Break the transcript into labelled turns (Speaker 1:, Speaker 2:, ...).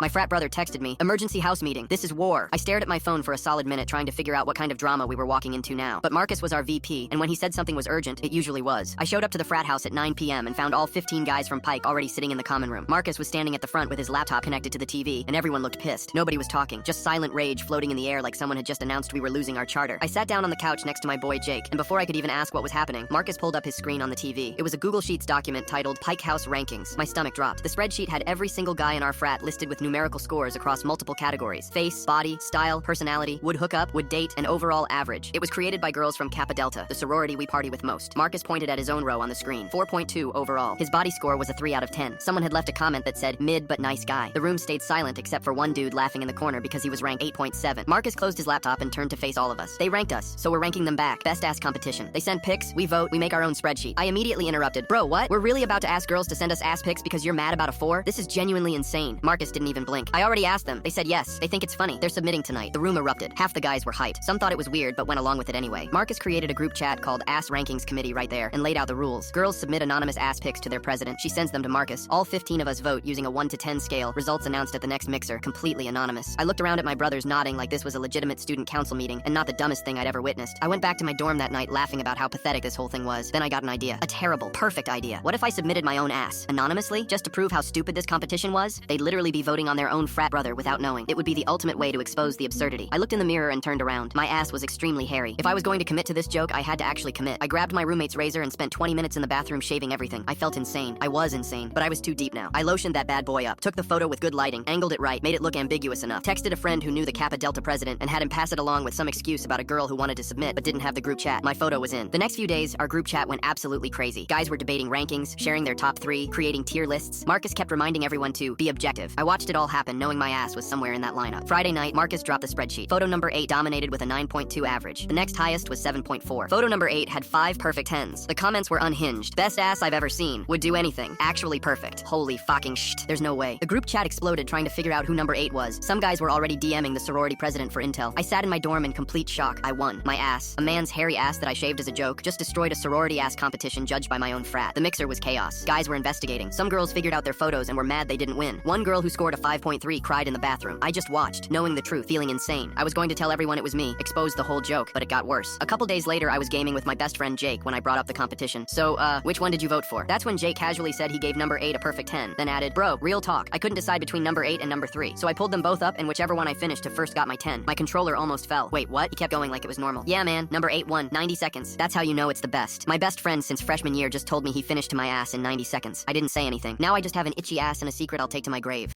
Speaker 1: My frat brother texted me, "Emergency house meeting. This is war." I stared at my phone for a solid minute trying to figure out what kind of drama we were walking into now. But Marcus was our VP, and when he said something was urgent, it usually was. I showed up to the frat house at 9 p.m. and found all 15 guys from Pike already sitting in the common room. Marcus was standing at the front with his laptop connected to the TV, and everyone looked pissed. Nobody was talking, just silent rage floating in the air like someone had just announced we were losing our charter. I sat down on the couch next to my boy Jake, and before I could even ask what was happening, Marcus pulled up his screen on the TV. It was a Google Sheets document titled Pike House Rankings. My stomach dropped. The spreadsheet had every single guy in our frat listed with numerical scores across multiple categories: face, body, style, personality, would hook up, would date, and overall average. It was created by girls from Kappa Delta, the sorority we party with most. Marcus pointed at his own row on the screen. 4.2 overall. His body score was a 3 out of 10. Someone had left a comment that said, "Mid but nice guy." The room stayed silent except for one dude laughing in the corner because he was ranked 8.7. Marcus closed his laptop and turned to face all of us. They ranked us, so we're ranking them back. Best ass competition. They send pics, we vote, we make our own spreadsheet. I immediately interrupted. "Bro, what? We're really about to ask girls to send us ass pics because you're mad about a 4? This is genuinely insane." Marcus didn't even blink. "I already asked them. They said yes. They think it's funny. They're submitting tonight." The room erupted. Half the guys were hyped. Some thought it was weird, but went along with it anyway. Marcus created a group chat called Ass Rankings Committee right there and laid out the rules. Girls submit anonymous ass pics to their president. She sends them to Marcus. All 15 of us vote using a 1 to 10 scale. Results announced at the next mixer. Completely anonymous. I looked around at my brothers nodding like this was a legitimate student council meeting and not the dumbest thing I'd ever witnessed. I went back to my dorm that night laughing about how pathetic this whole thing was. Then I got an idea. A terrible, perfect idea. What if I submitted my own ass anonymously just to prove how stupid this competition was? They'd literally be voting on their own frat brother without knowing. It would be the ultimate way to expose the absurdity. I looked in the mirror and turned around. My ass was extremely hairy. If I was going to commit to this joke, I had to actually commit. I grabbed my roommate's razor and spent 20 minutes in the bathroom shaving everything. I felt insane. I was insane, but I was too deep now. I lotioned that bad boy up, took the photo with good lighting, angled it right, made it look ambiguous enough, texted a friend who knew the Kappa Delta president and had him pass it along with some excuse about a girl who wanted to submit but didn't have the group chat. My photo was in. The next few days, our group chat went absolutely crazy. Guys were debating rankings, sharing their top 3, creating tier lists. Marcus kept reminding everyone to be objective. I watched it all happen, knowing my ass was somewhere in that lineup. Friday night, Marcus dropped the spreadsheet. Photo number 8 dominated with a 9.2 average. The next highest was 7.4. Photo number 8 had 5 perfect 10s. The comments were unhinged. Best ass I've ever seen. Would do anything. Actually perfect. Holy fucking shit. There's no way. The group chat exploded trying to figure out who number 8 was. Some guys were already DMing the sorority president for intel. I sat in my dorm in complete shock. I won. My ass, a man's hairy ass that I shaved as a joke, just destroyed a sorority ass competition judged by my own frat. The mixer was chaos. Guys were investigating. Some girls figured out their photos and were mad they didn't win. One girl who scored a 5.3 cried in the bathroom. I just watched, knowing the truth, feeling insane. I was going to tell everyone it was me, expose the whole joke, but it got worse. A couple days later, I was gaming with my best friend Jake when I brought up the competition. "So, which one did you vote for?" That's when Jake casually said he gave number 8 a perfect 10, then added, "Bro, real talk. I couldn't decide between number 8 and number 3. So I pulled them both up and whichever one I finished to first got my 10. My controller almost fell." "Wait, what?" He kept going like it was normal. "Yeah, man, number 8 won, 90 seconds. That's how you know it's the best. My best friend since freshman year just told me he finished to my ass in 90 seconds. I didn't say anything. Now I just have an itchy ass and a secret I'll take to my grave."